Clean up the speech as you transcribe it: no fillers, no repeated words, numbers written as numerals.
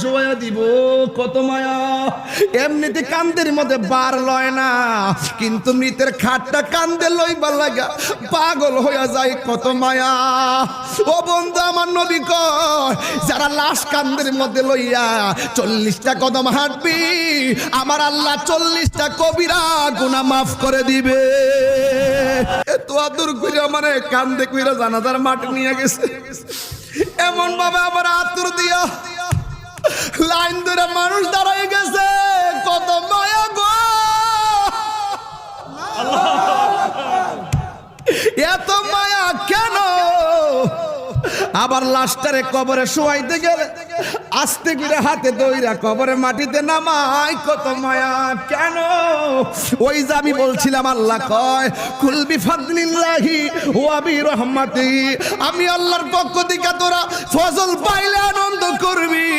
শোয়া দিব, কত মায়া। এমনিতে কান্দের মধ্যে বার লয় না, কিন্তু মৃতের খাটটা কান্দে লইবা লাগা পাগল হইয়া যায়, কত মায়া। ও বন্ধু আমার নবী কয়, যারা লাশ কান্দের মধ্যে লইয়া 40টা কদম হাঁটবি, আমার আল্লাহ 40টা কবিরা গুনাহ মাফ করে দিবে। এত আদর করে আমার কান্দে কইরা জানাজার মাটি নিয়ে গেছে, এমন ভাবে আবার আতুর দিয়া লাইন ধরে মানুষ দাঁড়ায় গেছে, কত মায়া গো। এত মায়া কেন? আবার লাশটারে কবরে শোয়াইতে গেলে আস্তে করে হাতে দইরা কবরে মাটিতে নামাই, কত মায়া কেন? ওই যে আমি বলছিলাম, আল্লাহ কয় কুল বিফাদলিল্লাহি ওয়া বিরহমাতিহি, আমি আল্লাহর পক্ষ থেকে তোরা ফজল পাইলে আনন্দ করবি।